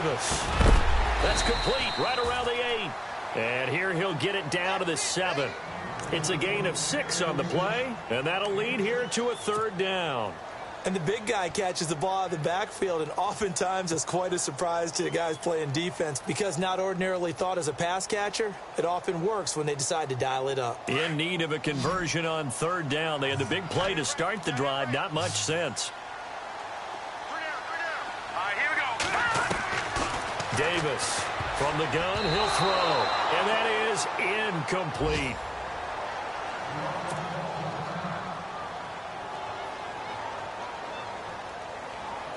Davis. That's complete right around the 8. And here he'll get it down to the 7. It's a gain of 6 on the play, and that'll lead here to a 3rd down. And the big guy catches the ball out of the backfield, and oftentimes it's quite a surprise to the guys playing defense because not ordinarily thought as a pass catcher, it often works when they decide to dial it up. In need of a conversion on 3rd down. They had the big play to start the drive. Not much sense. Davis from the gun, he'll throw, and that is incomplete.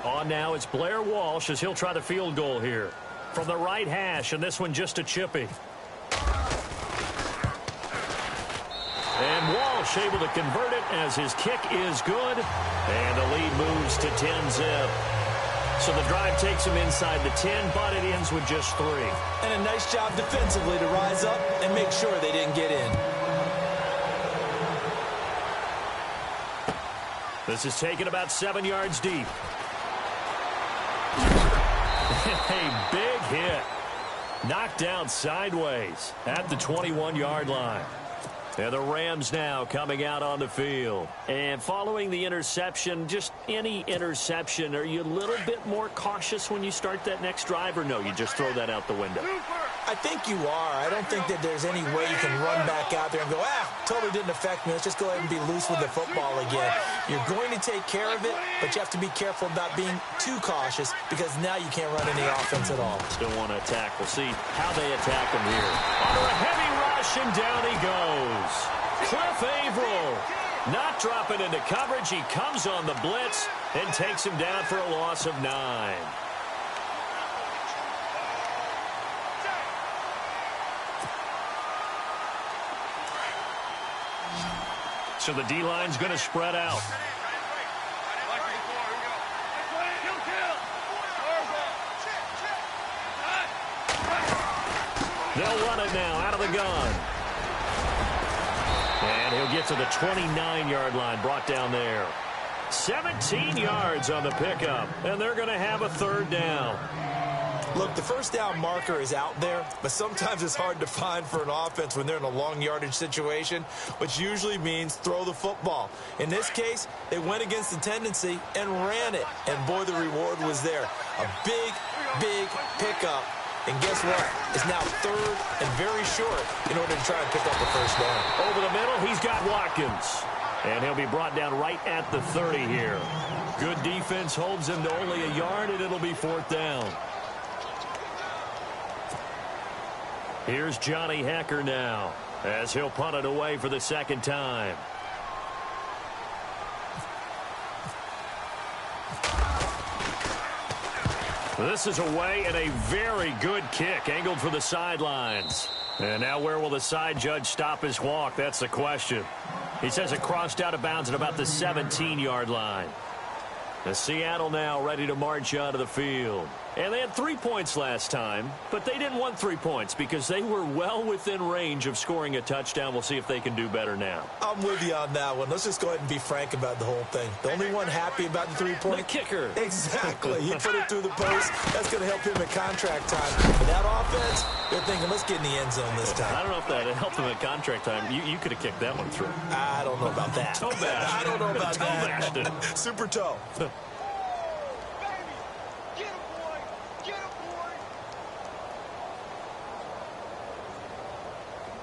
On now, it's Blair Walsh as he'll try the field goal here. From the right hash, and this one just a chippy. And Walsh able to convert it as his kick is good. And the lead moves to 10-zip. So the drive takes him inside the 10, but it ends with just 3. And a nice job defensively to rise up and make sure they didn't get in. This is taken about 7 yards deep. A big hit. Knocked down sideways at the 21-yard line. And the Rams now coming out on the field. And following the interception, just any interception, are you a little bit more cautious when you start that next drive, or no, you just throw that out the window? I think you are. I don't think that there's any way you can run back out there and go, totally didn't affect me. Let's just go ahead and be loose with the football again. You're going to take care of it, but you have to be careful about being too cautious because now you can't run any offense at all. Still want to attack. We'll see how they attack him here. Under a heavy rush, and down he goes. Cliff Averill not dropping into coverage. He comes on the blitz and takes him down for a loss of 9. So the D-line's going to spread out. They'll run it now out of the gun. And he'll get to the 29-yard line, brought down there. 17 yards on the pickup, and they're going to have a 3rd down. Look, the first down marker is out there, but sometimes it's hard to find for an offense when they're in a long yardage situation, which usually means throw the football. In this case, they went against the tendency and ran it, and boy, the reward was there. A big, big pickup. And guess what? It's now 3rd and very short in order to try and pick up the first down. Over the middle, he's got Watkins. And he'll be brought down right at the 30 here. Good defense holds him to only a yard, and it'll be 4th down. Here's Johnny Hecker now as he'll punt it away for the 2nd time. This is away, and a very good kick angled for the sidelines. And now where will the side judge stop his walk? That's the question. He says it crossed out of bounds at about the 17-yard line. The Seattle now ready to march onto the field. And they had 3 points last time, but they didn't want 3 points because they were well within range of scoring a touchdown. We'll see if they can do better now. I'm with you on that one. Let's just go ahead and be frank about the whole thing. The only one happy about the 3-point? The kicker. Exactly. He put it through the post. That's going to help him at contract time. But that offense, they're thinking, let's get in the end zone this time. I don't know if that helped him at contract time. You could have kicked that one through. I don't know about that. Toe bash. I don't know about toe that. bashed it. Super toe.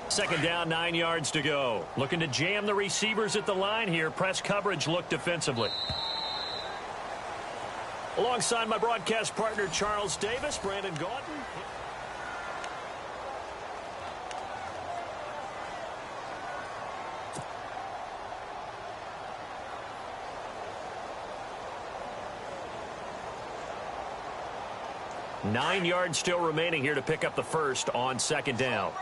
Second down, 9 yards to go. Looking to jam the receivers at the line here. Press coverage, look defensively. Alongside my broadcast partner, Charles Davis, Brandon Gaudin. Nine yards still remaining here to pick up the first on 2nd down.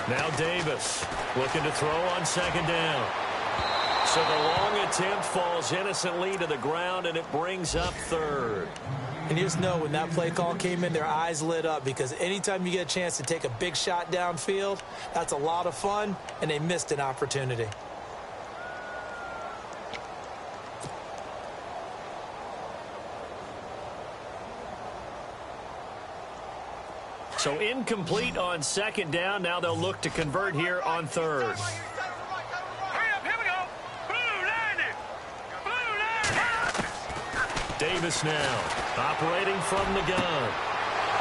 Now Davis looking to throw on 2nd down. So the long attempt falls innocently to the ground, and it brings up 3rd. And you just know when that play call came in, their eyes lit up because anytime you get a chance to take a big shot downfield, that's a lot of fun, and they missed an opportunity. So incomplete on second down. Now they'll look to convert here on third. Davis now operating from the gun.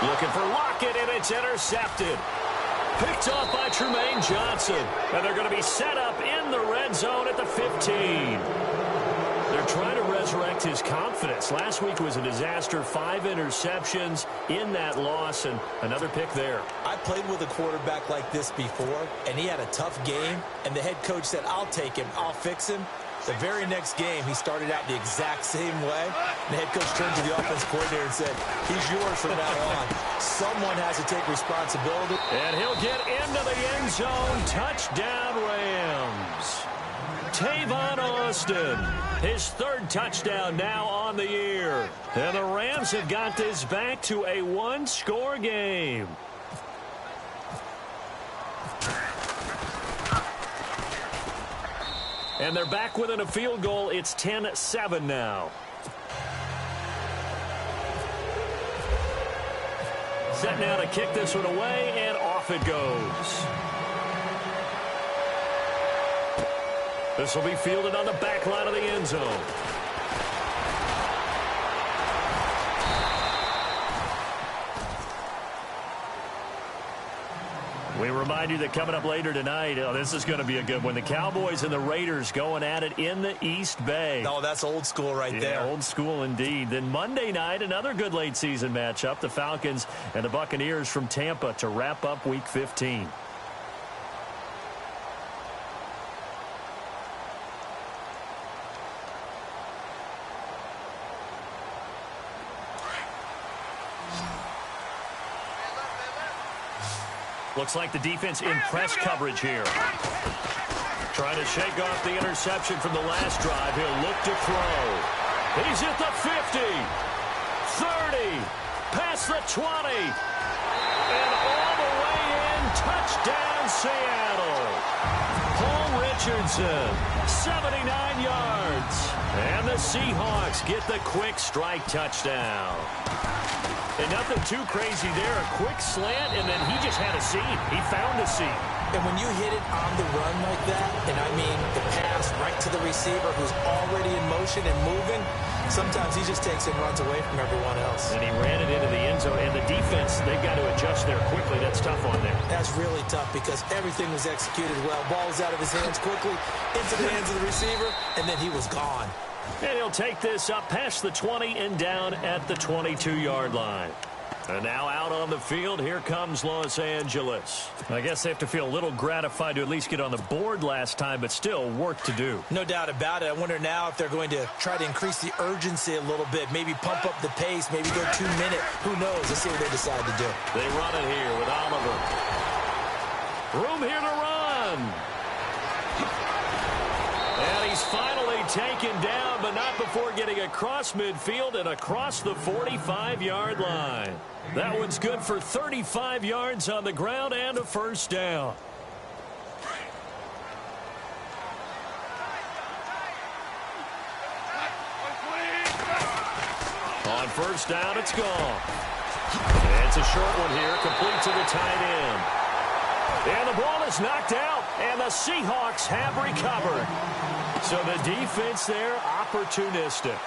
Looking for Lockett, and it's intercepted. Picked off by Trumaine Johnson. And they're going to be set up in the red zone at the 15. They're trying to resurrect his confidence. Last week was a disaster. 5 interceptions in that loss, and another pick there. I played with a quarterback like this before, and he had a tough game, and the head coach said, I'll take him, I'll fix him. The very next game, he started out the exact same way. The head coach turned to the offense coordinator and said, he's yours from now on. Someone has to take responsibility. And he'll get into the end zone. Touchdown, Rams. Tavon Austin, his 3rd touchdown now on the year. And the Rams have got this back to a 1-score game. And they're back within a field goal. It's 10-7 now. Set now to kick this one away, and off it goes. This will be fielded on the back line of the end zone. We remind you that coming up later tonight, this is going to be a good one. The Cowboys and the Raiders going at it in the East Bay. Oh, that's old school right there. Old school indeed. Then Monday night, another good late season matchup. The Falcons and the Buccaneers from Tampa to wrap up Week 15. Looks like the defense in press coverage here. Trying to shake off the interception from the last drive. He'll look to throw. He's at the 50, 30, past the 20, and all the way in. Touchdown, Seattle. Paul Richardson, 79 yards. And the Seahawks get the quick strike touchdown. And nothing too crazy there. A quick slant, and then he just had a seam. He found a seam. And when you hit it on the run like that, and I mean the pass right to the receiver who's already in motion and moving, sometimes he just takes and runs away from everyone else. And he ran it into the end zone. And the defense, they've got to adjust there quickly. That's tough on them. That's really tough because everything was executed well. Ball was out of his hands quickly, into the hands of the receiver, and then he was gone. And he'll take this up past the 20 and down at the 22-yard line. And now out on the field, here comes Los Angeles. I guess they have to feel a little gratified to at least get on the board last time, but still work to do. No doubt about it. I wonder now if they're going to try to increase the urgency a little bit, maybe pump up the pace, maybe go 2 minute. Who knows? Let's see what they decide to do. They run it here with Oliver. Room here to run. And he's finally taken down, but not before getting across midfield and across the 45-yard line. That one's good for 35 yards on the ground and a first down. On first down, it's gone. And it's a short one here, complete to the tight end. And the ball is knocked out, and the Seahawks have recovered. So the defense there, opportunistic.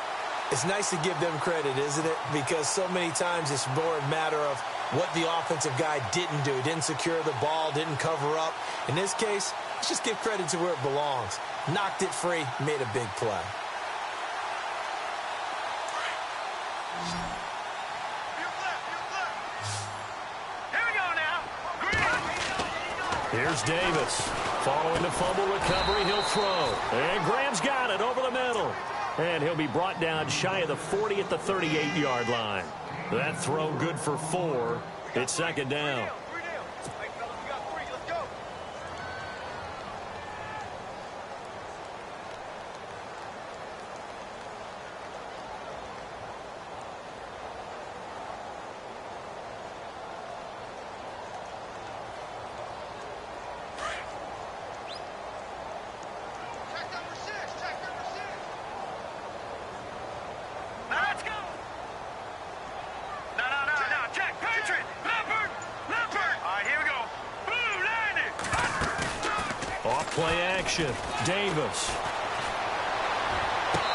It's nice to give them credit, isn't it? Because so many times it's more a matter of what the offensive guy didn't do. Didn't secure the ball, didn't cover up. In this case, let's just give credit to where it belongs. Knocked it free, made a big play. Here's Davis. Following the fumble recovery, he'll throw. And Graham's got it over the middle. And he'll be brought down shy of the 40 at the 38-yard line. That throw good for 4. It's second down. Play action. Davis.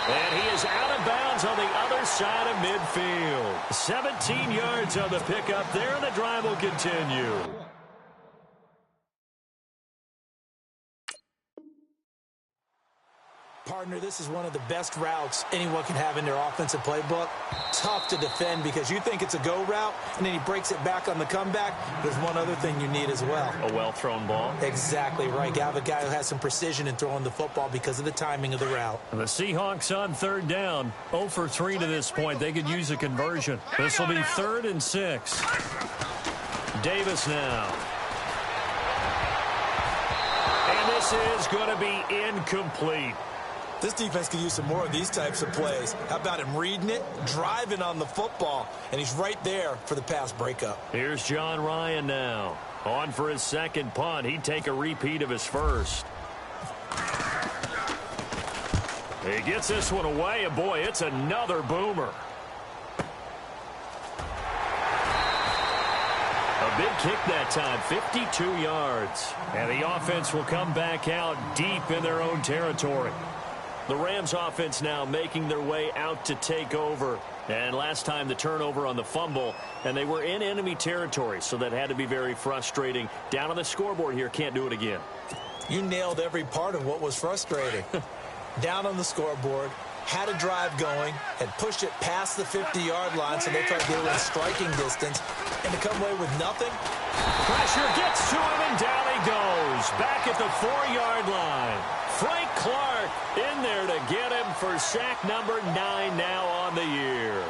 And he is out of bounds on the other side of midfield. 17 yards on the pickup there, and the drive will continue. Partner, this is one of the best routes anyone can have in their offensive playbook. Tough to defend because you think it's a go route, and then he breaks it back on the comeback. There's one other thing you need as well. A well-thrown ball. Exactly right. You have a guy who has some precision in throwing the football because of the timing of the route. And the Seahawks on third down. 0 for 3 to this point. They could use a conversion. This will be 3rd and 6. Davis now. And this is going to be incomplete. This defense could use some more of these types of plays. How about him reading it, driving on the football, and he's right there for the pass breakup. Here's John Ryan now. On for his second punt. He'd take a repeat of his first. He gets this one away, and boy, it's another boomer. A big kick that time, 52 yards. And the offense will come back out deep in their own territory. The Rams offense now making their way out to take over. And last time the turnover on the fumble, and they were in enemy territory, so that had to be very frustrating. Down on the scoreboard here, can't do it again. You nailed every part of what was frustrating. Down on the scoreboard, had a drive going, had pushed it past the 50-yard line, so they thought they were in striking distance, and to come away with nothing. Pressure gets to him, and down he goes. Back at the 4-yard line. Frank Clark in there to get him for sack number 9 now on the year.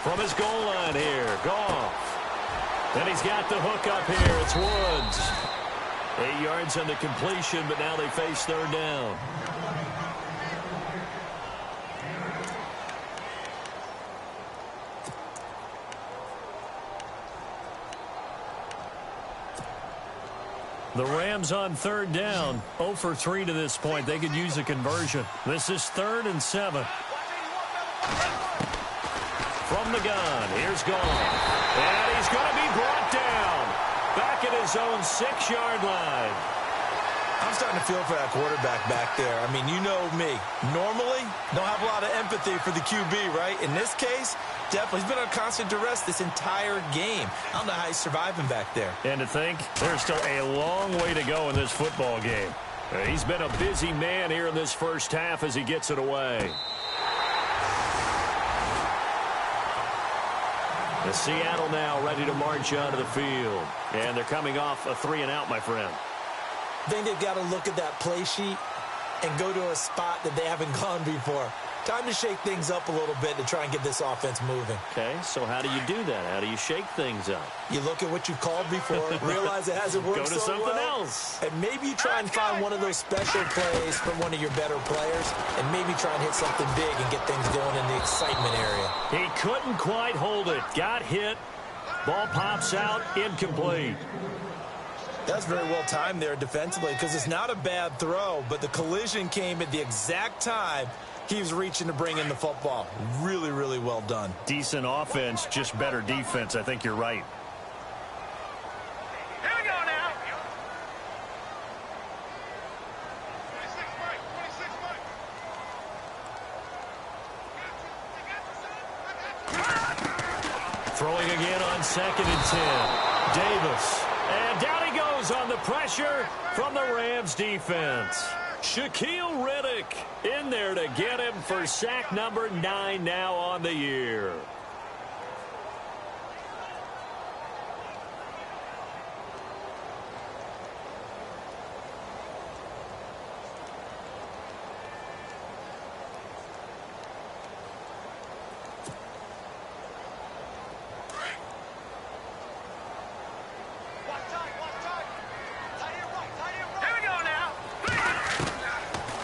From his goal line here, Goff. Then he's got the hook up here. It's Woods. 8 yards on the completion, but now they face third down. The Rams on third down. 0 for 3 to this point. They could use a conversion. This is 3rd and 7. From the gun, here's Goff. And he's going to be brought down. Back at his own 6-yard line. I'm starting to feel for that quarterback back there. I mean, you know me. Normally, don't have a lot of empathy for the QB, right? In this case, definitely. He's been on constant duress this entire game. I don't know how he's surviving back there. And to think, there's still a long way to go in this football game. He's been a busy man here in this first half as he gets it away. The Seattle now ready to march onto the field. And they're coming off a 3-and-out, my friend. I think they've got to look at that play sheet and go to a spot that they haven't gone before. Time to shake things up a little bit to try and get this offense moving. Okay, so how do you do that? How do you shake things up? You look at what you called before, realize it hasn't worked Go to so something well, else. and maybe you try and find one of those special plays from one of your better players, and maybe try and hit something big and get things going in the excitement area. He couldn't quite hold it. Got hit. Ball pops out. Incomplete. That's very well timed there defensively because it's not a bad throw, but the collision came at the exact time he was reaching to bring in the football. Really, really well done. Decent offense, just better defense. I think you're right. Here we go now. 26, Throwing again on 2nd and 10. Davis. And down he goes on the pressure from the Rams defense. Shaquille Riddick in there to get him for sack number 9 now on the year.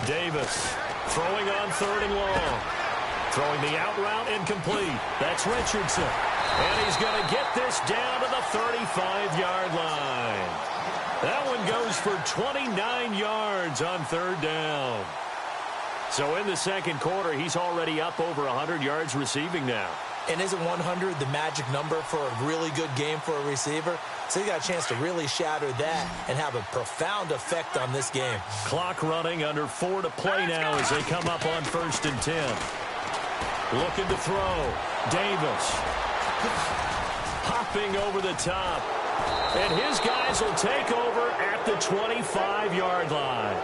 Davis throwing on 3rd and long. Throwing the out route incomplete. That's Richardson. And he's going to get this down to the 35-yard line. That one goes for 29 yards on third down. So in the second quarter, he's already up over 100 yards receiving now. And isn't 100 the magic number for a really good game for a receiver? So he got a chance to really shatter that and have a profound effect on this game. Clock running, under 4 to play now as they come up on 1st and 10. Looking to throw. Davis. Hopping over the top. And his guys will take over at the 25-yard line.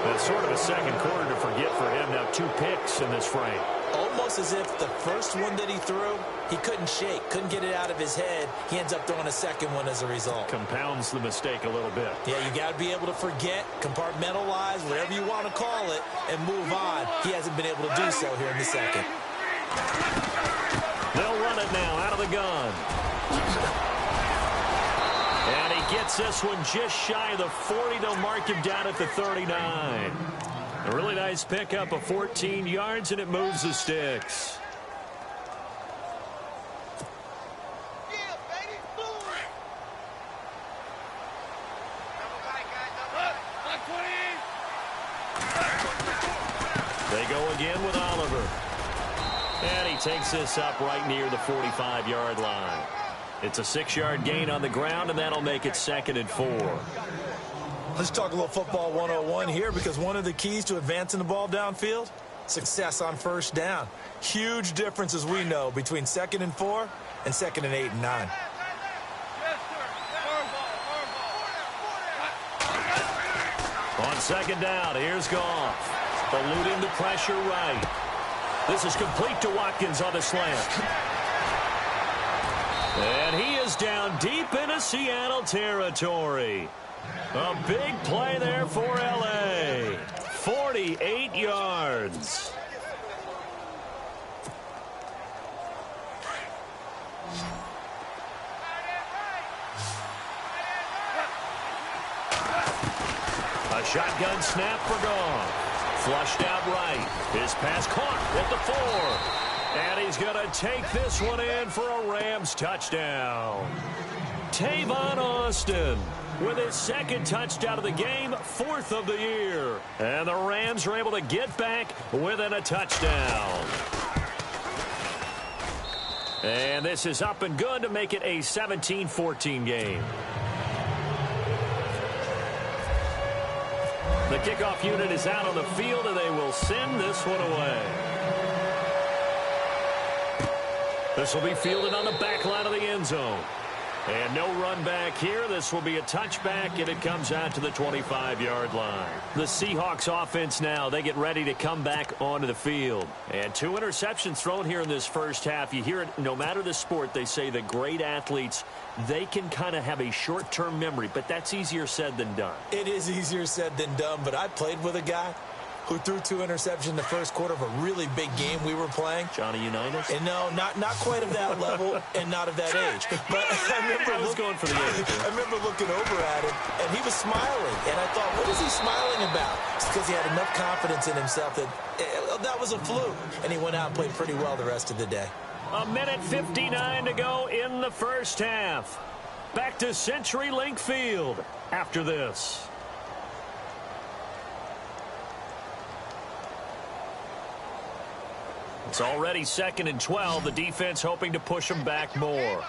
That's sort of a second quarter to forget for him. Now 2 picks in this frame. Almost as if the first one that he threw, he couldn't shake, couldn't get it out of his head. He ends up throwing a second one as a result. Compounds the mistake a little bit. Yeah, you got to be able to forget, compartmentalize, whatever you want to call it, and move on. He hasn't been able to do so here in the second. They'll run it now out of the gun. And he gets this one just shy of the 40. They'll mark him down at the 39. A really nice pickup of 14 yards, and it moves the sticks. They go again with Oliver. And he takes this up right near the 45-yard line. It's a 6-yard gain on the ground, and that'll make it 2nd and 4. Let's talk a little football 101 here, because one of the keys to advancing the ball downfield, success on first down. Huge difference, as we know, between 2nd and 4 and 2nd and 8 and 9. On 2nd down, here's Goff. Eluding the pressure right. This is complete to Watkins on the slant. And he is down deep into Seattle territory. A big play there for L.A. 48 yards. A shotgun snap for Goff. Flushed out right. His pass caught at the 4. And he's going to take this one in for a Rams touchdown. Tavon Austin with his 2nd touchdown of the game, 4th of the year. And the Rams are able to get back within a touchdown. And this is up and good to make it a 17-14 game. The kickoff unit is out on the field, and they will send this one away. This will be fielded on the back line of the end zone. And no run back here. This will be a touchback, and it comes out to the 25-yard line. The Seahawks offense now, they get ready to come back onto the field. And 2 interceptions thrown here in this first half. You hear it, no matter the sport, they say the great athletes, they can kind of have a short-term memory, but that's easier said than done. It is easier said than done, but I played with a guy who threw 2 interceptions in the first quarter of a really big game we were playing. Johnny Unitas? And no, not quite of that level and not of that age. But I was going for the age. I remember looking over at him, and he was smiling. And I thought, what is he smiling about? It's because he had enough confidence in himself that that was a fluke. And he went out and played pretty well the rest of the day. A minute 59 to go in the first half. Back to CenturyLink Field after this. It's already 2nd and 12. The defense hoping to push them back more.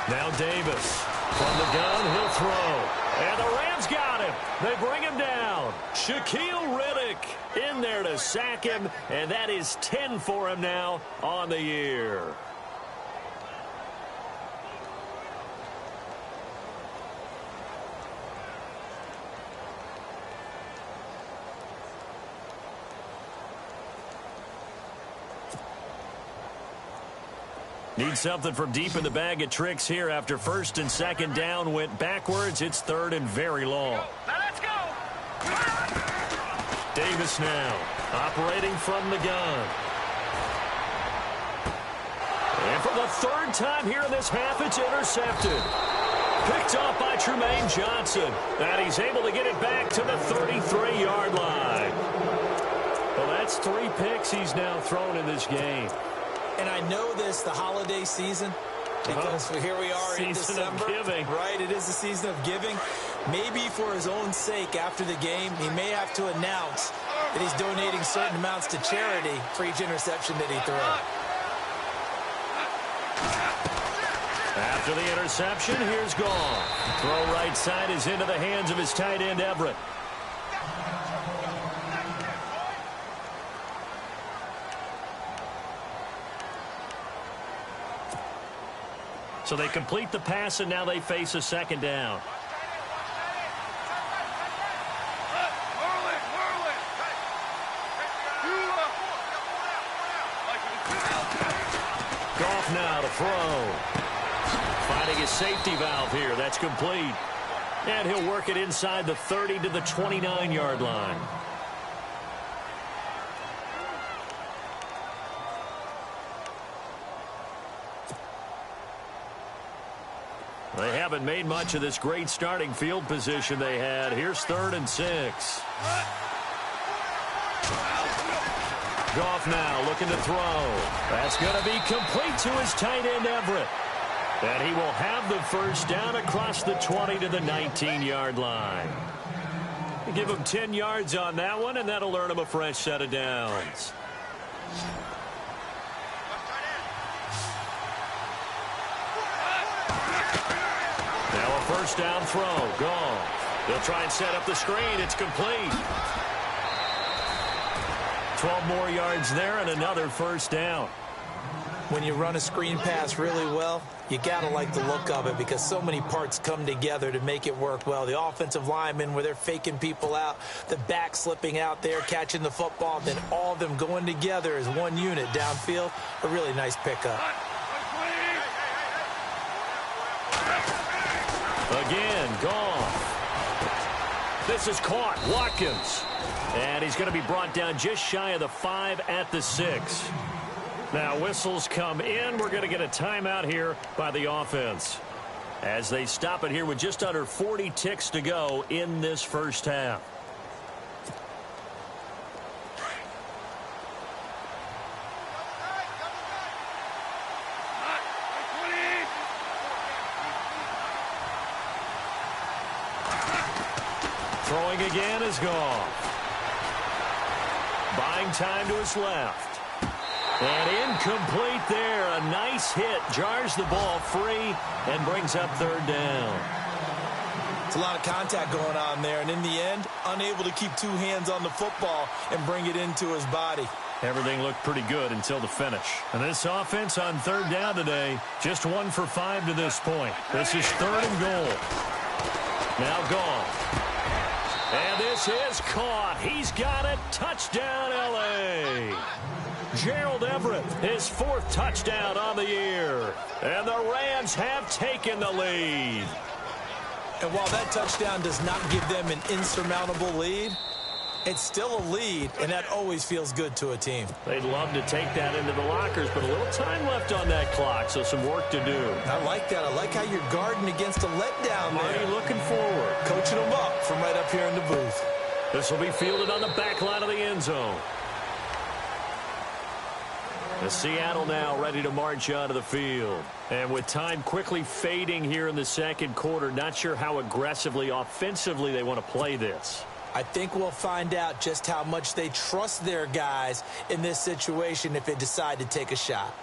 Now Davis from the gun, he'll throw. And the Rams got him. They bring him down. Shaquille Riddick in there to sack him, and that is 10 for him now on the year. Need something from deep in the bag of tricks here after 1st and 2nd down went backwards. It's 3rd and very long. Now let's go. Davis now operating from the gun. And for the 3rd time here in this half, it's intercepted. Picked off by Tremaine Johnson. And he's able to get it back to the 33-yard line. Well, that's 3 picks he's now thrown in this game. And I know this, the holiday season, because here we are in December. Season of giving. Right, it is the season of giving. Maybe for his own sake after the game, he may have to announce that he's donating certain amounts to charity for each interception that he threw. After the interception, here's Goff. Throw right side is into the hands of his tight end, Everett. So they complete the pass, and now they face a second down. Goff now to throw. Finding his safety valve here. That's complete. And he'll work it inside the 30 to the 29-yard line. They haven't made much of this great starting field position they had. Here's 3rd and 6. Goff now looking to throw. That's going to be complete to his tight end, Everett. And he will have the first down across the 20 to the 19-yard line. Give him 10 yards on that one, and that'll earn him a fresh set of downs. Now a first down throw. Goff. They'll try and set up the screen. It's complete. 12 more yards there and another first down. When you run a screen pass really well, you got to like the look of it because so many parts come together to make it work well. The offensive linemen, where they're faking people out, the back slipping out there, catching the football, then all of them going together as one unit downfield. A really nice pickup. Again, Goff. This is caught. Watkins. And he's going to be brought down just shy of the 5 at the 6. Now whistles come in. We're going to get a timeout here by the offense as they stop it here with just under 40 ticks to go in this first half. Throwing again is Goff. Buying time to his left. And incomplete there. A nice hit. Jars the ball free and brings up 3rd down. It's a lot of contact going on there. And in the end, unable to keep 2 hands on the football and bring it into his body. Everything looked pretty good until the finish. And this offense on 3rd down today, just 1 for 5 to this point. This is 3rd and goal. Now Goff. And this is caught. He's got it. Touchdown, L.A. Gerald Everett, his 4th touchdown on the year. And the Rams have taken the lead. And while that touchdown does not give them an insurmountable lead, it's still a lead, and that always feels good to a team. They'd love to take that into the lockers, but a little time left on that clock, so some work to do. I like that. I like how you're guarding against a letdown there. Marty looking forward. Coaching them up from right up here in the booth. This will be fielded on the back line of the end zone. The Seattle now ready to march onto the field. And with time quickly fading here in the second quarter, not sure how aggressively, offensively they want to play this. I think we'll find out just how much they trust their guys in this situation if they decide to take a shot.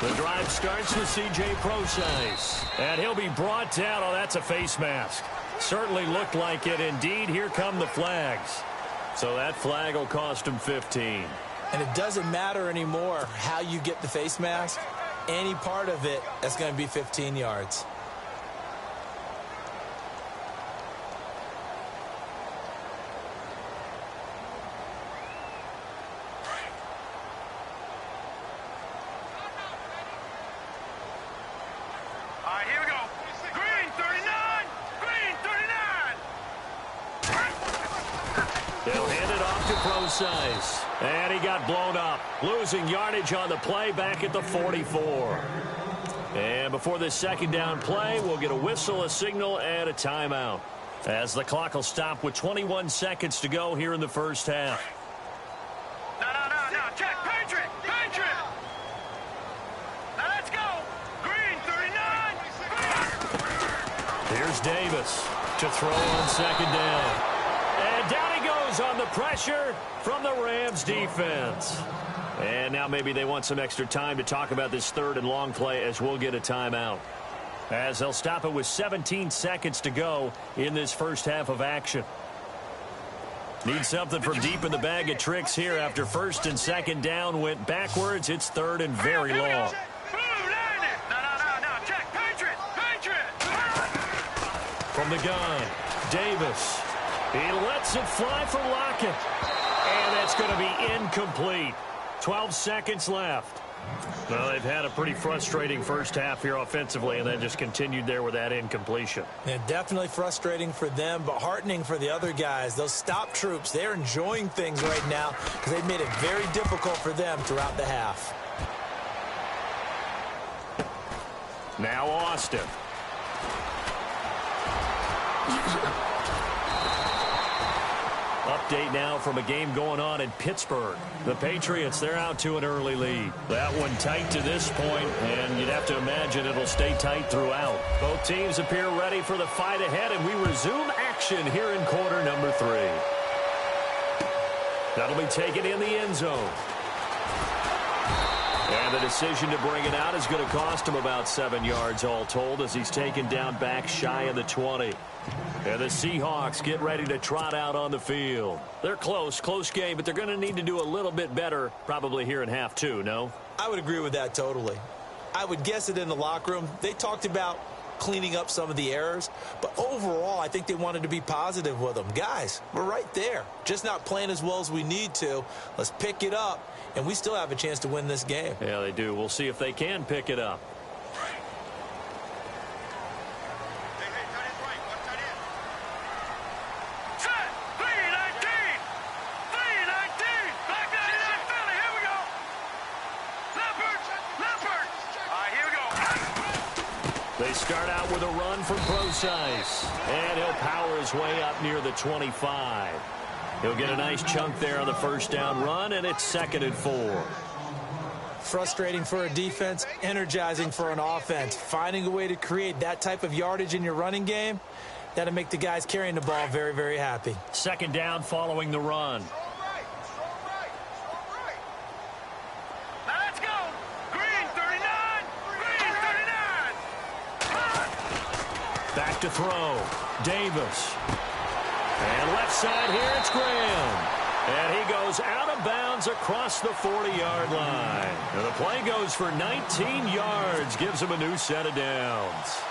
The drive starts with C.J. Procise. And he'll be brought down. Oh, that's a face mask. Certainly looked like it. Indeed, here come the flags. So that flag will cost him 15. And it doesn't matter anymore how you get the face mask. Any part of it, that's going to be 15 yards. Procise. And he got blown up. Losing yardage on the play back at the 44. And before this second down play, we'll get a whistle, a signal, and a timeout, as the clock will stop with 21 seconds to go here in the first half. No. Check. Patriot. Now let's go. Green, 39. Here's Davis to throw on second down. And down he goes on the pressure from the Rams defense. And now maybe they want some extra time to talk about this third and long play, as we'll get a timeout, as they'll stop it with 17 seconds to go in this first half of action. Need something from deep in the bag of tricks here after first and second down went backwards. It's third and very long. No. Check. Patriot. From the gun, Davis. He lets it fly for Lockett. And that's going to be incomplete. 12 seconds left. Well, they've had a pretty frustrating first half here offensively, and then just continued there with that incompletion. Yeah, definitely frustrating for them, but heartening for the other guys. Those stop troops, they're enjoying things right now because they've made it very difficult for them throughout the half. Now Austin. Update now from a game going on in Pittsburgh. The Patriots, they're out to an early lead. That one tight to this point, and you'd have to imagine it'll stay tight throughout. Both teams appear ready for the fight ahead, and we resume action here in quarter number 3. That'll be taken in the end zone. And the decision to bring it out is going to cost him about 7 yards all told, as he's taken down back shy of the 20. And the Seahawks get ready to trot out on the field. They're close game, but they're going to need to do a little bit better probably here in half 2, no? I would agree with that totally. I would guess it in the locker room. They talked about cleaning up some of the errors, but overall, I think they wanted to be positive with them. Guys, we're right there. Just not playing as well as we need to. Let's pick it up, and we still have a chance to win this game. Yeah, they do. We'll see if they can pick it up. They start out with a run from Procise, and he'll power his way up near the 25. He'll get a nice chunk there on the first down run, and it's 2nd and 4. Frustrating for a defense, energizing for an offense. Finding a way to create that type of yardage in your running game, that'll make the guys carrying the ball very, very happy. 2nd down following the run. Back to throw. Davis. And left side here, it's Graham. And he goes out of bounds across the 40-yard line. And the play goes for 19 yards. Gives him a new set of downs.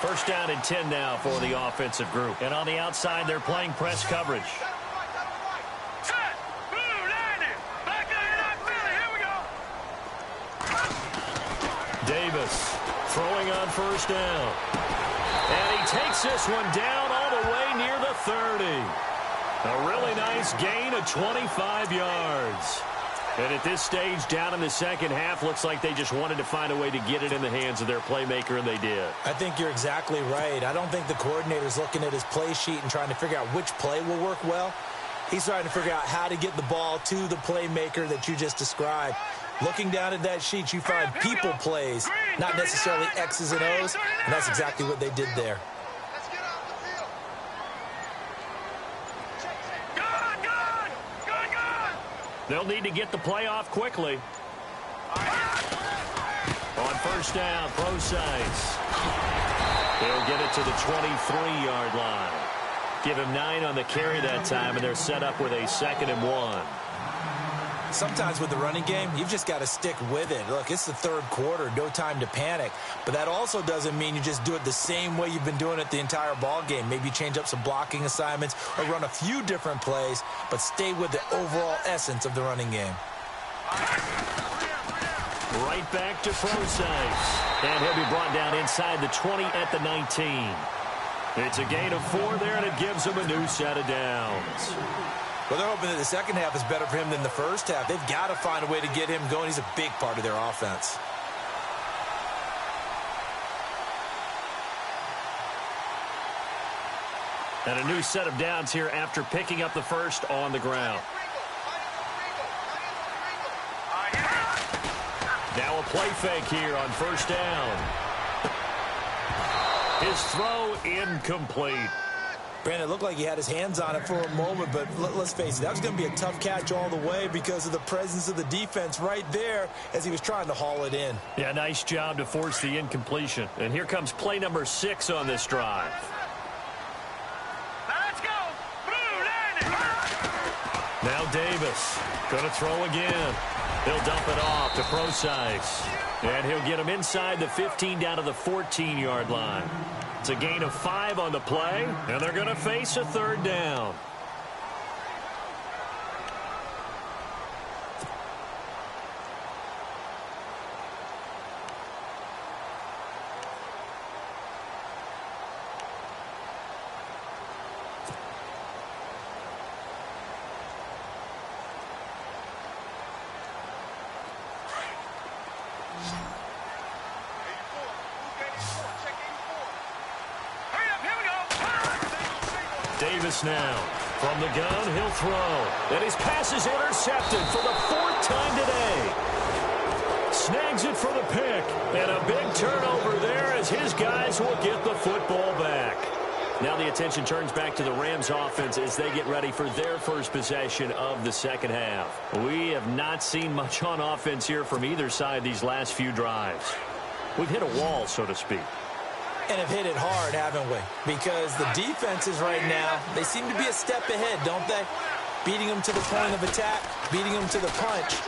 First down and 10 now for the offensive group. And on the outside, they're playing press coverage. Davis throwing on first down. And he takes this one down all the way near the 30. A really nice gain of 25 yards. And at this stage, down in the second half, looks like they just wanted to find a way to get it in the hands of their playmaker, and they did. I think you're exactly right. I don't think the coordinator's looking at his play sheet and trying to figure out which play will work well. He's trying to figure out how to get the ball to the playmaker that you just described. Looking down at that sheet, you find people plays, not necessarily X's and O's, and that's exactly what they did there. They'll need to get the play off quickly. On first down, Procise. They'll get it to the 23-yard line. Give him 9 on the carry that time, and they're set up with a 2nd and 1. Sometimes with the running game, you've just got to stick with it. Look, it's the third quarter, no time to panic. But that also doesn't mean you just do it the same way you've been doing it the entire ball game. Maybe change up some blocking assignments or run a few different plays, but stay with the overall essence of the running game. Right back to Procise. And he'll be brought down inside the 20 at the 19. It's a gain of 4 there, and it gives them a new set of downs. Well, they're hoping that the second half is better for him than the first half. They've got to find a way to get him going. He's a big part of their offense. And a new set of downs here after picking up the first on the ground. Now a play fake here on first down. His throw incomplete. Brandon, it looked like he had his hands on it for a moment, but let's face it, that was going to be a tough catch all the way because of the presence of the defense right there as he was trying to haul it in. Yeah, nice job to force the incompletion. And here comes play number 6 on this drive. Let's go. Blue landing. Now Davis going to throw again. He'll dump it off to Procise. And he'll get him inside the 15 down to the 14-yard line. It's a gain of 5 on the play, and they're going to face a third down. Davis now. From the gun, he'll throw. And his pass is intercepted for the 4th time today. Snags it for the pick. And a big turnover there as his guys will get the football back. Now the attention turns back to the Rams offense as they get ready for their first possession of the second half. We have not seen much on offense here from either side these last few drives. We've hit a wall, so to speak. And have hit it hard, haven't we? Because the defenses right now, they seem to be a step ahead, don't they? Beating them to the point of attack, beating them to the punch.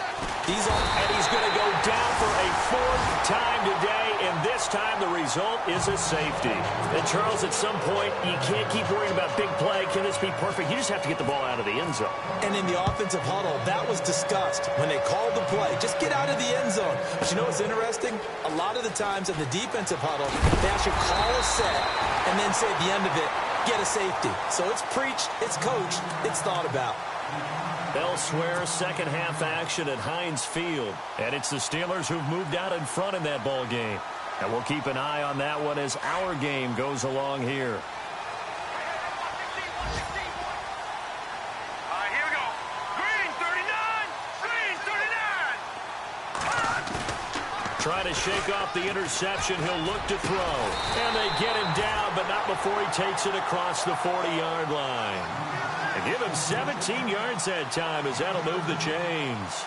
And he's going to go down for a 4th time today, and this time the result is a safety. And Charles, at some point, you can't keep worrying about big play. Can this be perfect? You just have to get the ball out of the end zone. And in the offensive huddle, that was discussed when they called the play. Just get out of the end zone. But you know what's interesting? A lot of the times in the defensive huddle, they actually call a set and then say at the end of it, get a safety. So it's preached, it's coached, it's thought about. Elsewhere, second half action at Heinz Field. And it's the Steelers who've moved out in front in that ball game. And we'll keep an eye on that one as our game goes along here. Here we go. Green 39. Green 39. Trying to shake off the interception. He'll look to throw. And they get him down, but not before he takes it across the 40-yard line. And give him 17 yards that time as that'll move the chains.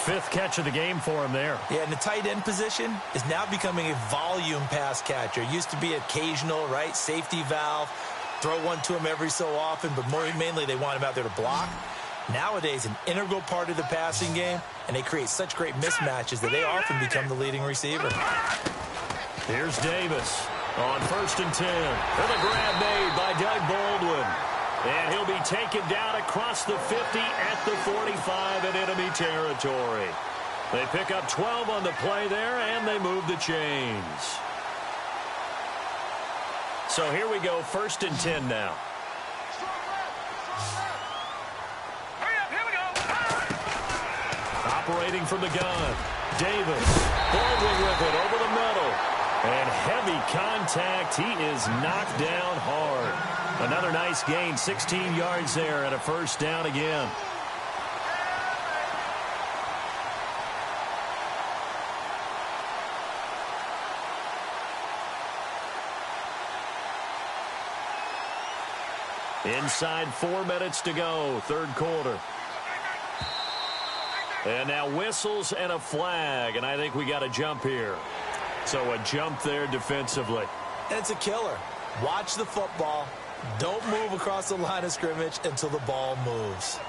5th catch of the game for him there. Yeah, and the tight end position is now becoming a volume pass catcher. Used to be occasional, right? Safety valve. Throw one to him every so often, but mainly they want him out there to block. Nowadays, an integral part of the passing game, and they create such great mismatches that they often become the leading receiver. Here's Davis on 1st and 10. And the grab made by Doug Baldwin. And he'll be taken down across the 50 at the 45 in enemy territory. They pick up 12 on the play there, and they move the chains. So here we go, 1st and 10 now. Hurry up, here we go. Operating from the gun. Davis. Baldwin with it over the middle. And heavy contact. He is knocked down hard. Another nice gain, 16 yards there and a 1st down again. Inside 4 minutes to go, 3rd quarter. And now whistles and a flag, and I think we got a jump here. So a jump there defensively. And it's a killer. Watch the football. Don't move across the line of scrimmage until the ball moves.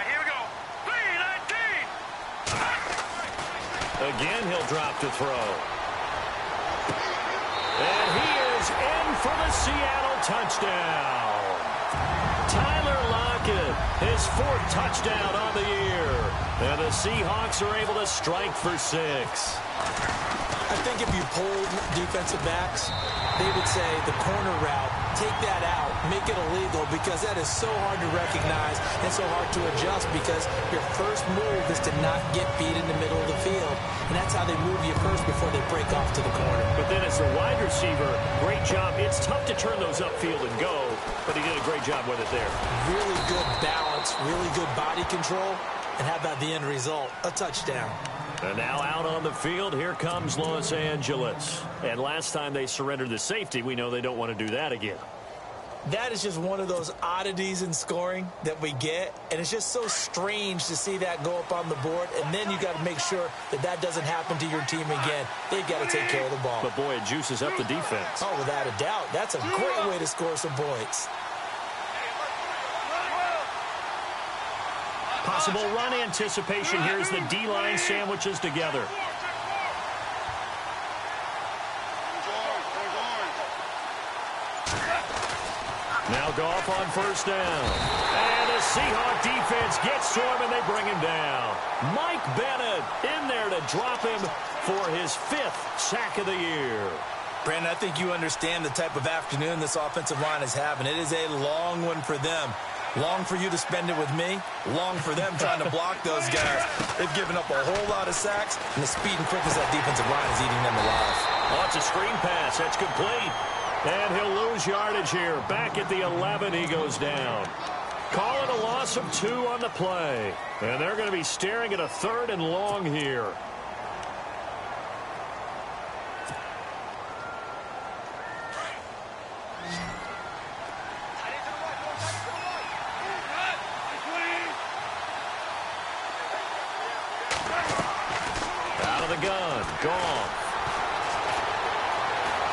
Here we go. 3-19. Again, he'll drop to throw. And he is in for the Seattle touchdown. Tyler Lockett, his 4th touchdown on the year. And the Seahawks are able to strike for 6. I think if you polled defensive backs, they would say the corner route, take that out, make it illegal, because that is so hard to recognize and so hard to adjust, because your first move is to not get beat in the middle of the field. And that's how they move you first before they break off to the corner. But then as the wide receiver, great job. It's tough to turn those upfield and go, but he did a great job with it there. Really good balance, really good body control. And how about the end result? A touchdown. And now out on the field, here comes Los Angeles. And last time they surrendered the safety, we know they don't want to do that again. That is just one of those oddities in scoring that we get. And it's just so strange to see that go up on the board. And then you got to make sure that that doesn't happen to your team again. They've got to take care of the ball. But, boy, it juices up the defense. Oh, without a doubt. That's a great way to score some points. Possible run anticipation. Here's the D-line sandwiches together. Now Goff on first down. And the Seahawk defense gets to him, and they bring him down. Mike Bennett in there to drop him for his 5th sack of the year. Brandon, I think you understand the type of afternoon this offensive line is having. It is a long one for them. Long for you to spend it with me. Long for them trying to block those guys. They've given up a whole lot of sacks, and the speed and quickness of that defensive line is eating them alive. Oh, it's a screen pass. That's complete. And he'll lose yardage here. Back at the 11, he goes down. Call it a loss of 2 on the play. And they're going to be staring at a 3rd and long here. Goff.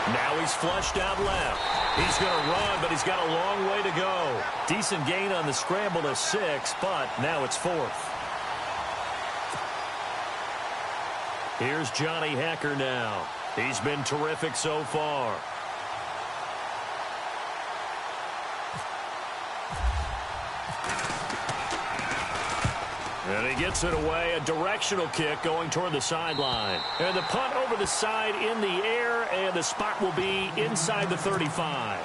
Now he's flushed out left. He's going to run, but he's got a long way to go. Decent gain on the scramble to 6, but now it's 4th. Here's Johnny Hecker now. He's been terrific so far. And he gets it away, a directional kick going toward the sideline. And the punt over the side in the air, and the spot will be inside the 35.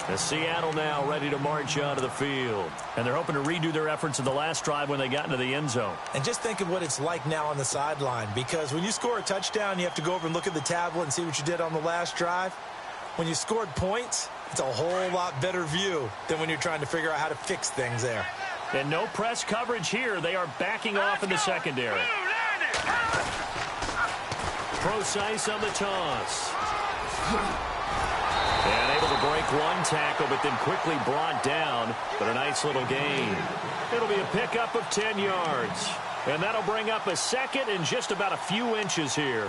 And Seattle now ready to march onto the field. And they're hoping to redo their efforts in the last drive when they got into the end zone. And just think of what it's like now on the sideline, because when you score a touchdown, you have to go over and look at the tablet and see what you did on the last drive. When you scored points, it's a whole lot better view than when you're trying to figure out how to fix things there. And no press coverage here. They are backing off in the secondary. Precise on the toss. And able to break one tackle, but then quickly brought down. But a nice little gain. It'll be a pickup of 10 yards. And that'll bring up a 2nd and just about a few inches here.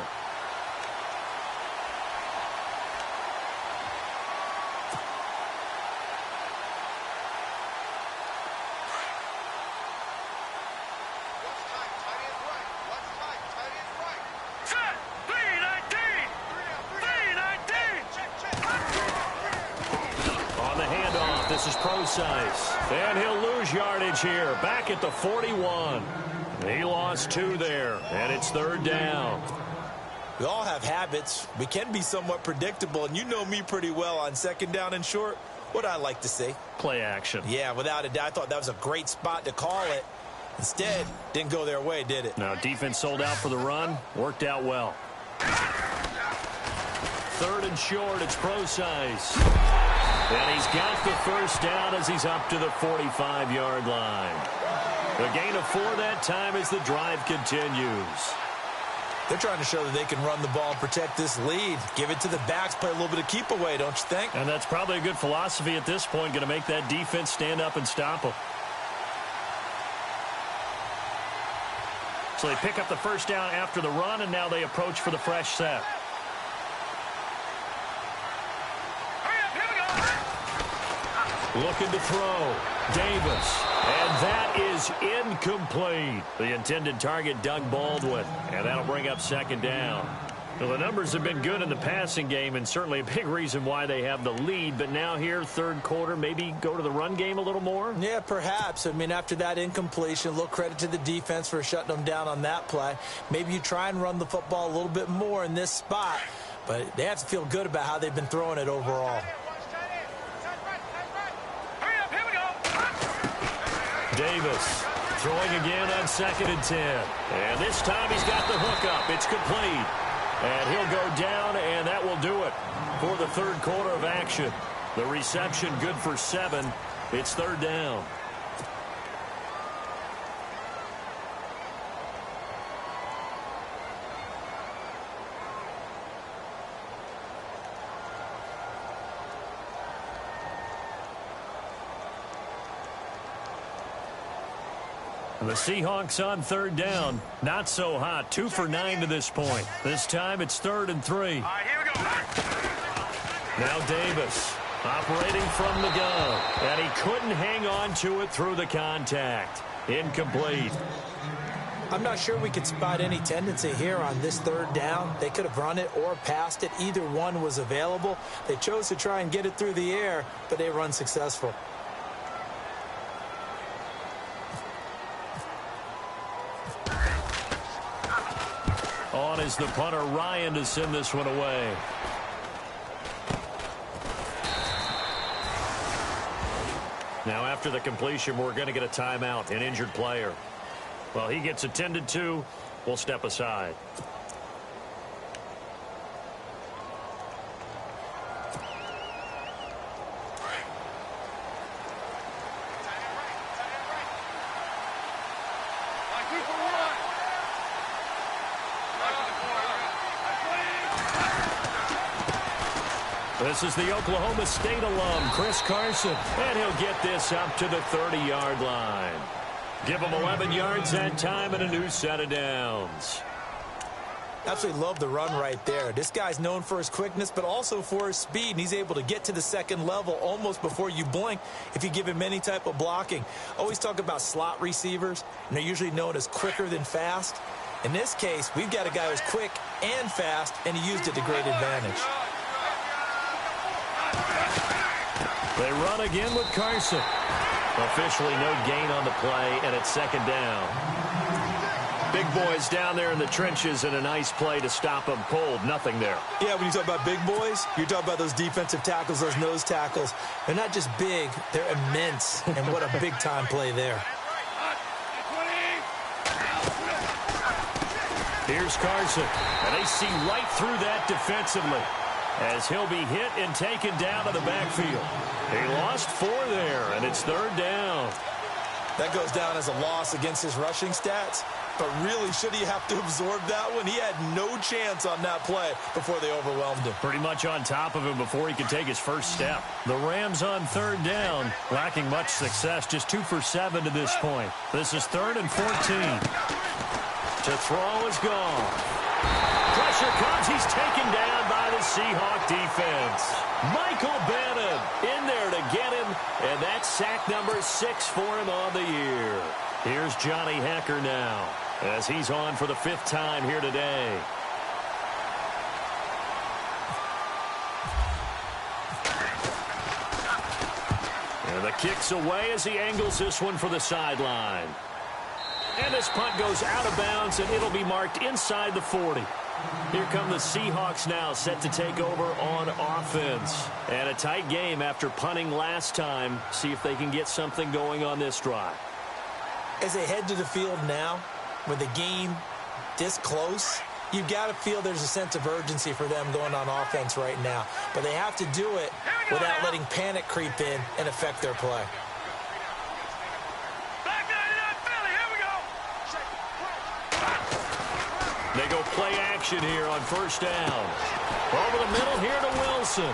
This is Precise. And he'll lose yardage here. Back at the 41. He lost 2 there. And it's 3rd down. We all have habits. We can be somewhat predictable. And you know me pretty well on 2nd down and short. What I like to see. Play action. Yeah, without a doubt. I thought that was a great spot to call it. Instead, didn't go their way, did it? No, defense sold out for the run. Worked out well. 3rd and short. It's Precise. And he's got the first down as he's up to the 45-yard line. A gain of 4 that time as the drive continues. They're trying to show that they can run the ball and protect this lead. Give it to the backs, play a little bit of keep away, don't you think? And that's probably a good philosophy at this point, going to make that defense stand up and stop them. So they pick up the first down after the run, and now they approach for the fresh set. Looking to throw. Davis. And that is incomplete. The intended target, Doug Baldwin. And that'll bring up 2nd down. Well, the numbers have been good in the passing game and certainly a big reason why they have the lead. But now here, third quarter, maybe go to the run game a little more? Yeah, perhaps. I mean, after that incompletion, a little credit to the defense for shutting them down on that play. Maybe you try and run the football a little bit more in this spot. But they have to feel good about how they've been throwing it overall. Davis throwing again on 2nd and 10. And this time he's got the hook up. It's complete. And he'll go down, and that will do it for the third quarter of action. The reception good for 7. It's third down. The Seahawks on third down. Not so hot. 2 for 9 to this point. This time it's 3rd and 3. All right, here we go. Now Davis operating from the gun. And he couldn't hang on to it through the contact. Incomplete. I'm not sure we could spot any tendency here on this third down. They could have run it or passed it. Either one was available. They chose to try and get it through the air, but they were unsuccessful. On is the punter, Ryan, to send this one away. Now after the completion, we're going to get a timeout, an injured player. Well, he gets attended to. We'll step aside. This is the Oklahoma State alum, Chris Carson, and he'll get this up to the 30-yard line. Give him 11 yards that time and a new set of downs. Absolutely love the run right there. This guy's known for his quickness, but also for his speed, and he's able to get to the second level almost before you blink if you give him any type of blocking. Always talk about slot receivers, and they're usually known as quicker than fast. In this case, we've got a guy who's quick and fast, and he used it to great advantage. They run again with Carson. Officially no gain on the play, and it's second down. Big boys down there in the trenches, and a nice play to stop them cold. Nothing there. Yeah, when you talk about big boys, you're talking about those defensive tackles, those nose tackles. They're not just big, they're immense, and what a big-time play there. Here's Carson, and they see right through that defensively as he'll be hit and taken down to the backfield. He lost 4 there, and it's third down. That goes down as a loss against his rushing stats, but really, should he have to absorb that one? He had no chance on that play before they overwhelmed him. Pretty much on top of him before he could take his first step. The Rams on third down, lacking much success, just 2 for 7 to this point. This is 3rd and 14. To throw is gone. Pressure comes. He's taken down by the Seahawk defense. Michael Bannon in there to get him, and that's sack number 6 for him on the year. Here's Johnny Hecker now as he's on for the 5th time here today. And the kick's away as he angles this one for the sideline. And this punt goes out of bounds, and it'll be marked inside the 40. Here come the Seahawks now, set to take over on offense. And a tight game after punting last time. See if they can get something going on this drive. As they head to the field now, with the game this close, you've got to feel there's a sense of urgency for them going on offense right now. But they have to do it without letting panic creep in and affect their play. They go play action here on first down. Over the middle here to Wilson.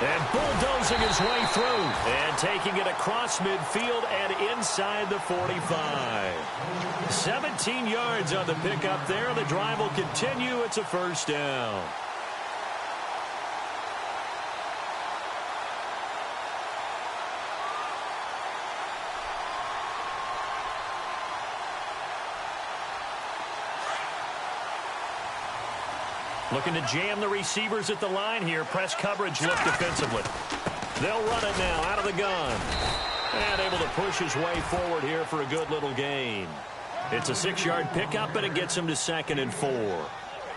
And bulldozing his way through. And taking it across midfield and inside the 45. 17 yards on the pickup there. The drive will continue. It's a first down. Looking to jam the receivers at the line here. Press coverage look defensively. They'll run it now out of the gun. And able to push his way forward here for a good little gain. It's a 6-yard pickup, and it gets him to 2nd and 4.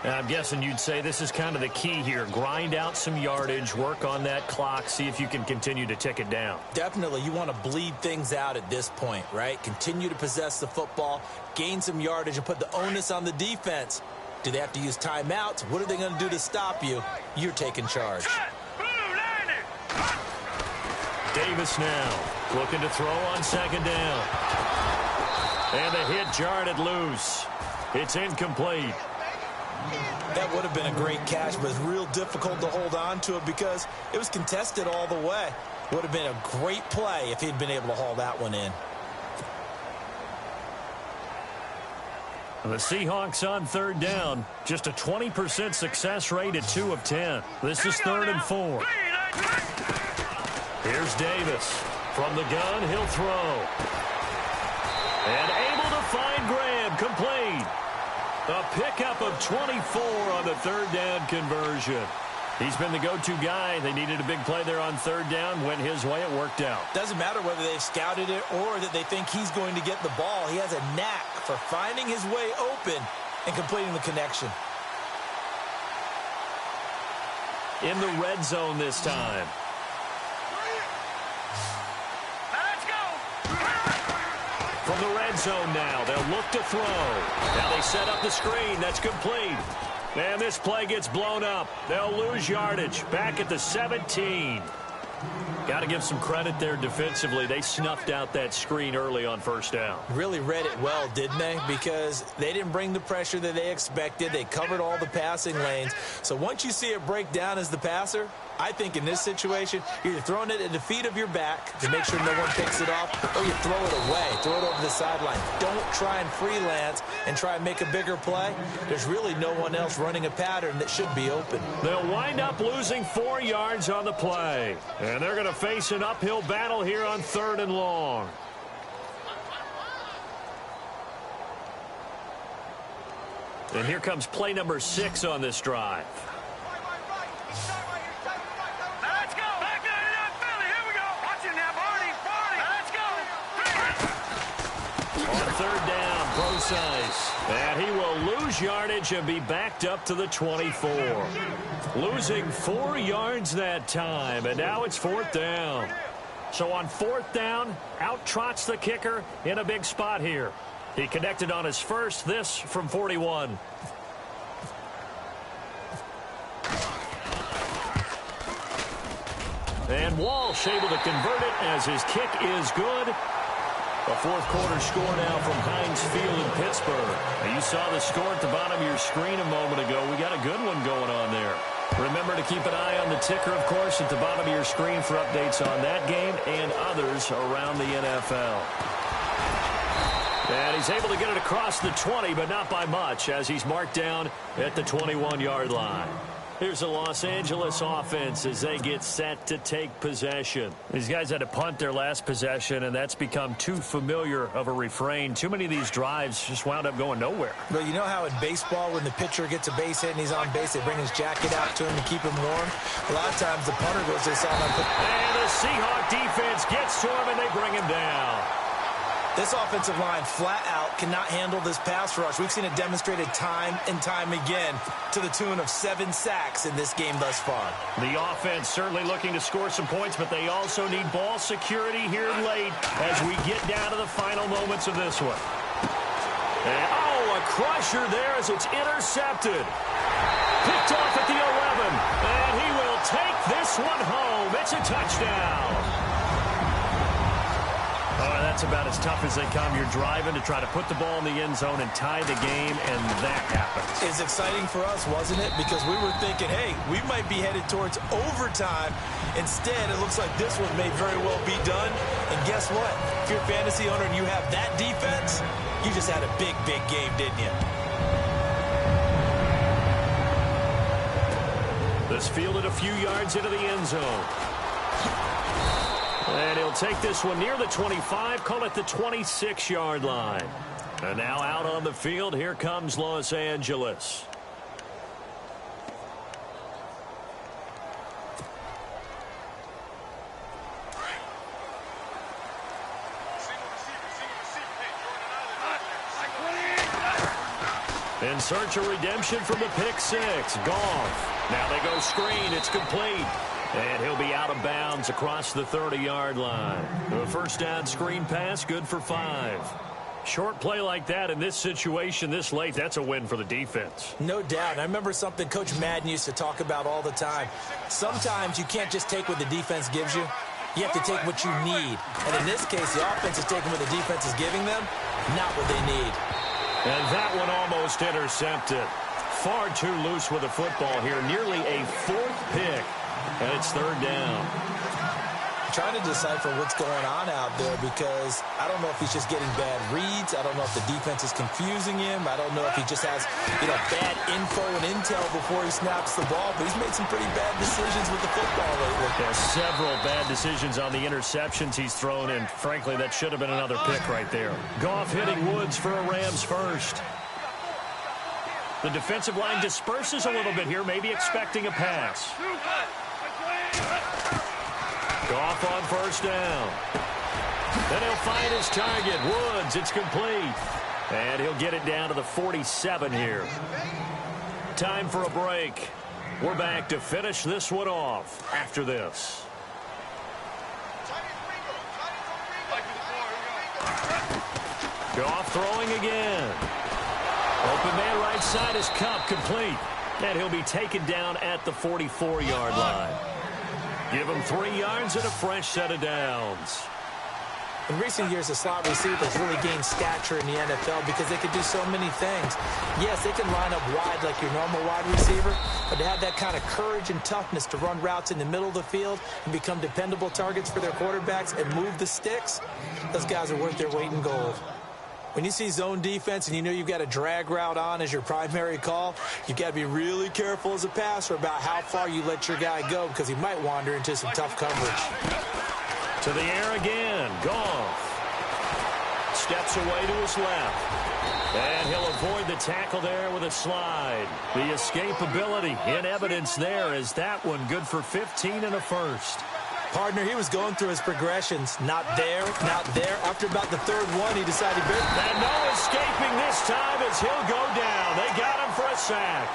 And I'm guessing you'd say this is kind of the key here. Grind out some yardage, work on that clock, see if you can continue to tick it down. Definitely, you want to bleed things out at this point, right? Continue to possess the football, gain some yardage, and put the onus on the defense. Do they have to use timeouts? What are they going to do to stop you? You're taking charge. Davis now looking to throw on 2nd down. And the hit jarred it loose. It's incomplete. That would have been a great catch, but it's real difficult to hold on to it because it was contested all the way. Would have been a great play if he'd been able to haul that one in. The Seahawks on 3rd down. Just a 20% success rate at 2 of 10. This is 3rd and 4. Here's Davis. From the gun, he'll throw. And able to find Graham. Complete. A pickup of 24 on the 3rd down conversion. He's been the go-to guy. They needed a big play there on 3rd down. Went his way. It worked out. Doesn't matter whether they've scouted it or that they think he's going to get the ball. He has a knack for finding his way open and completing the connection. In the red zone this time. From the red zone now, they'll look to throw. Now they set up the screen. That's complete. And this play gets blown up. They'll lose yardage. Back at the 17. Got to give some credit there defensively. They snuffed out that screen early on 1st down. Really read it well, didn't they? Because they didn't bring the pressure that they expected. They covered all the passing lanes. So once you see it break down as the passer, I think in this situation, you're throwing it at the feet of your back to make sure no one picks it off, or you throw it away, throw it over the sideline. Don't try and freelance and try and make a bigger play. There's really no one else running a pattern that should be open. They'll wind up losing 4 yards on the play. And they're going to face an uphill battle here on 3rd and long. And here comes play number 6 on this drive. On 3rd down, Procise. And he will lose yardage and be backed up to the 24. Losing 4 yards that time, and now it's 4th down. So on 4th down, out trots the kicker in a big spot here. He connected on his first, this from 41. And Walsh able to convert it as his kick is good. A 4th quarter score now from Heinz Field in Pittsburgh. Now you saw the score at the bottom of your screen a moment ago. We got a good one going on there. Remember to keep an eye on the ticker, of course, at the bottom of your screen for updates on that game and others around the NFL. And he's able to get it across the 20, but not by much, as he's marked down at the 21-yard line. Here's the Los Angeles offense as they get set to take possession. These guys had to punt their last possession, and that's become too familiar of a refrain. Too many of these drives just wound up going nowhere. Well, you know how in baseball, when the pitcher gets a base hit and he's on base, they bring his jacket out to him to keep him warm? A lot of times the punter goes to the sideline. And the Seahawk defense gets to him, and they bring him down. This offensive line flat out cannot handle this pass rush. We've seen it demonstrated time and time again to the tune of 7 sacks in this game thus far. The offense certainly looking to score some points, but they also need ball security here late as we get down to the final moments of this one. And, a crusher there as it's intercepted. Picked off at the 11, and he will take this one home. It's a touchdown. Oh, that's about as tough as they come. You're driving to try to put the ball in the end zone and tie the game, and that happens. It's exciting for us, wasn't it? Because we were thinking, hey, we might be headed towards overtime. Instead, it looks like this one may very well be done. And guess what? If you're a fantasy owner and you have that defense, you just had a big, big game, didn't you? This fielded a few yards into the end zone. And he'll take this one near the 25, call it the 26-yard line. And now out on the field, here comes Los Angeles. in search of redemption from the pick six. Goff. Now they go screen. It's complete. And he'll be out of bounds across the 30-yard line. A first down screen pass, good for 5. Short play like that in this situation this late, that's a win for the defense. No doubt. I remember something Coach Madden used to talk about all the time. Sometimes you can't just take what the defense gives you. You have to take what you need. And in this case, the offense is taking what the defense is giving them, not what they need. And that one almost intercepted. Far too loose with the football here. Nearly a 4th pick. And it's 3rd down. I'm trying to decipher what's going on out there because I don't know if he's just getting bad reads. I don't know if the defense is confusing him. I don't know if he just has, bad info and intel before he snaps the ball. But he's made some pretty bad decisions with the football lately. Yeah, several bad decisions on the interceptions he's thrown, and frankly, that should have been another pick right there. Goff hitting Woods for a Rams first. The defensive line disperses a little bit here, maybe expecting a pass. Goff on first down. Then he'll find his target. Woods, it's complete. And he'll get it down to the 47 here. Time for a break. We're back to finish this one off after this. Goff throwing again. Open man right side is Cup, complete. And he'll be taken down at the 44-yard line. Give him 3 yards and a fresh set of downs. In recent years, the slot receivers really gained stature in the NFL because they could do so many things. Yes, they can line up wide like your normal wide receiver, but to have that kind of courage and toughness to run routes in the middle of the field and become dependable targets for their quarterbacks and move the sticks, those guys are worth their weight in gold. When you see zone defense and you know you've got a drag route on as your primary call, you've got to be really careful as a passer about how far you let your guy go because he might wander into some tough coverage. To the air again. Goff. Steps away to his left. And he'll avoid the tackle there with a slide. The escapability in evidence there is that one good for 15 and a first. Partner, he was going through his progressions. Not there, not there. After about the 3rd one, he decided... And no escaping this time as he'll go down. They got him for a sack.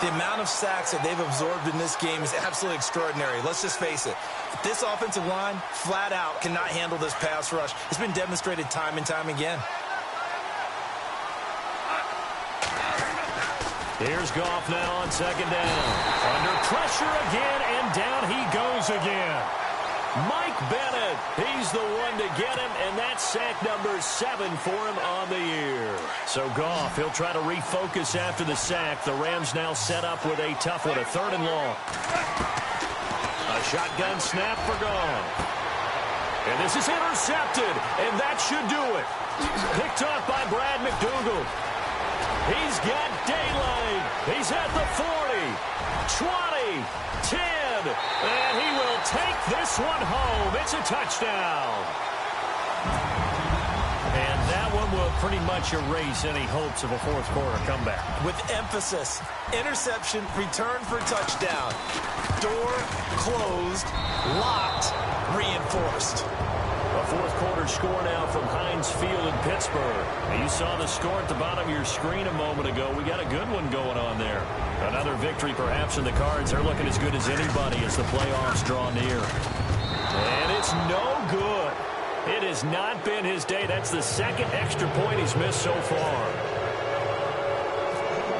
The amount of sacks that they've absorbed in this game is absolutely extraordinary. Let's just face it. This offensive line, flat out, cannot handle this pass rush. It's been demonstrated time and time again. Here's Goff now on 2nd down. Under pressure again, and down he goes again. Mike Bennett, he's the one to get him, and that's sack number 7 for him on the year. So Goff, he'll try to refocus after the sack. The Rams now set up with a tough one, a 3rd and long. A shotgun snap for Goff. And this is intercepted, and that should do it. Picked off by Brad McDougal. He's got daylight. He's at the 40, 20, 10, and he will take this one home. It's a touchdown. And that one will pretty much erase any hopes of a 4th quarter comeback. With emphasis, interception, return for touchdown. Door closed, locked, reinforced. A 4th quarter score now from Heinz Field in Pittsburgh. And you saw the score at the bottom of your screen a moment ago. We got a good one going on there. Another victory perhaps in the cards. They're looking as good as anybody as the playoffs draw near. And it's no good. It has not been his day. That's the 2nd extra point he's missed so far.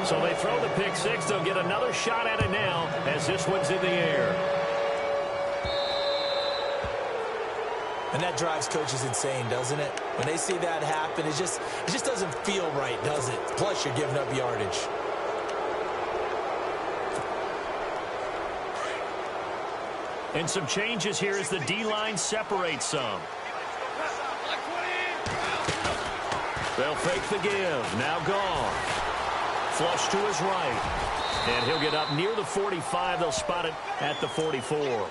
So they throw the pick six. They'll get another shot at it now as this one's in the air. And that drives coaches insane, doesn't it? When they see that happen, it just doesn't feel right, does it? Plus, you're giving up yardage. And some changes here as the D-line separates some. They'll fake the give. Now Goff. Flush to his right. And he'll get up near the 45. They'll spot it at the 44.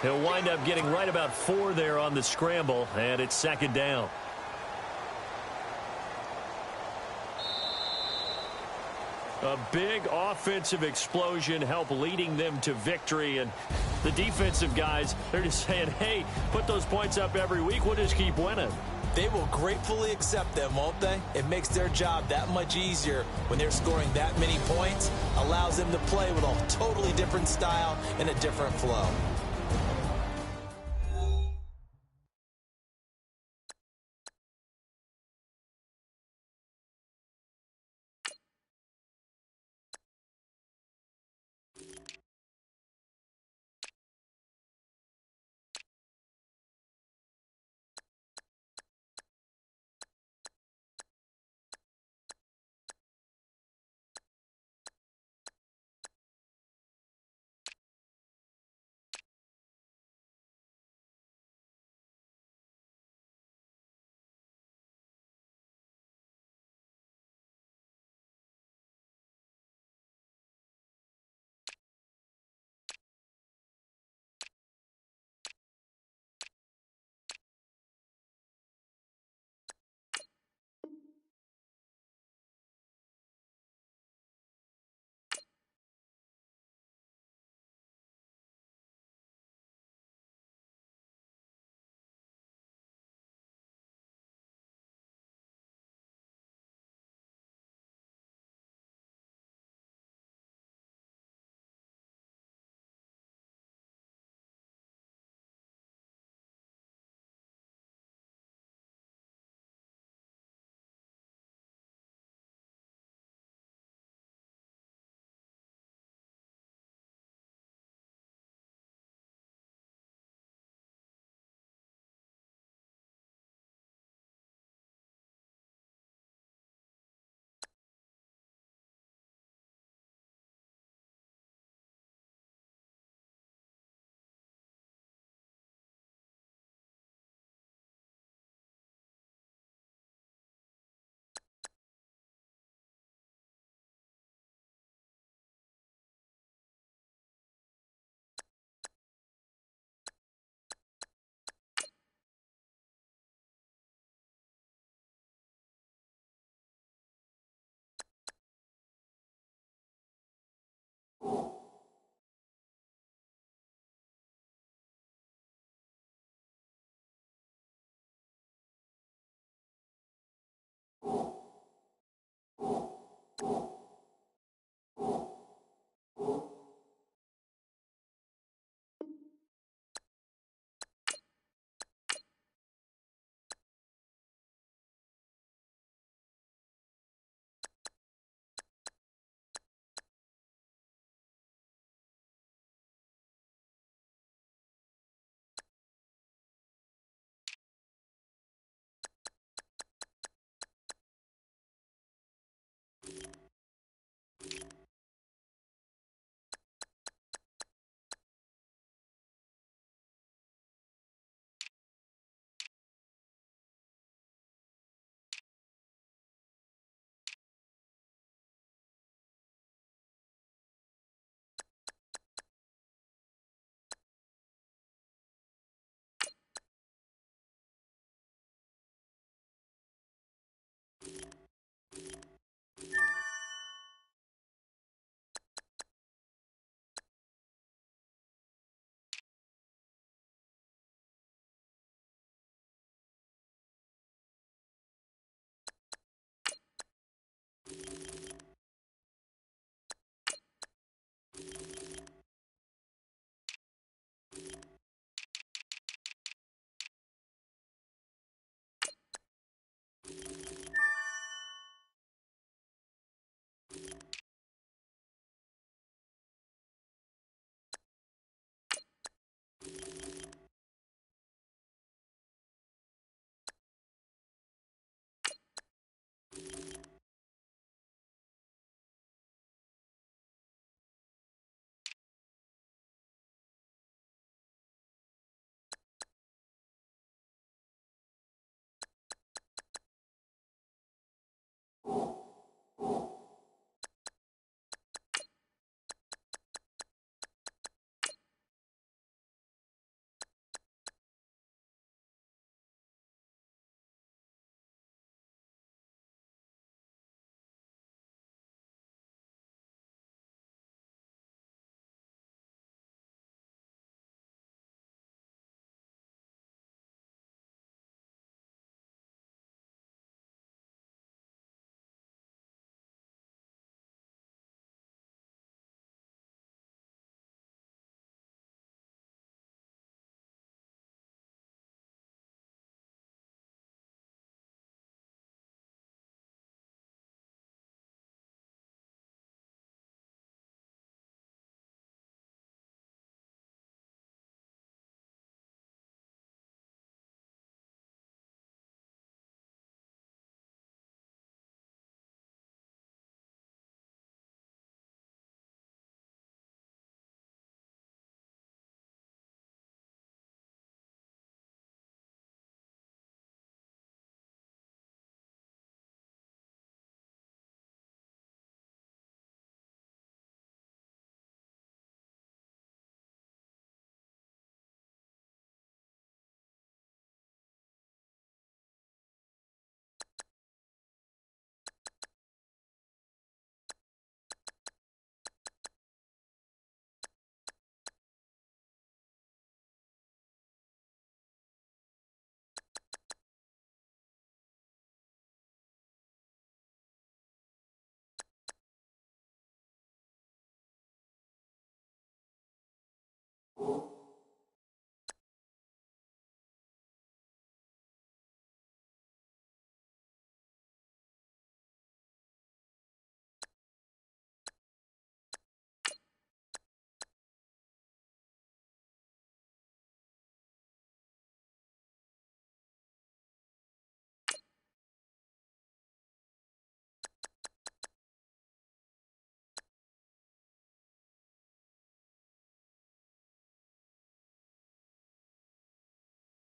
He'll wind up getting right about 4 there on the scramble, and it's 2nd down. A big offensive explosion helped leading them to victory, and the defensive guys, they're just saying, hey, put those points up every week, we'll just keep winning. They will gratefully accept them, won't they? It makes their job that much easier when they're scoring that many points, allows them to play with a totally different style and a different flow.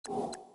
You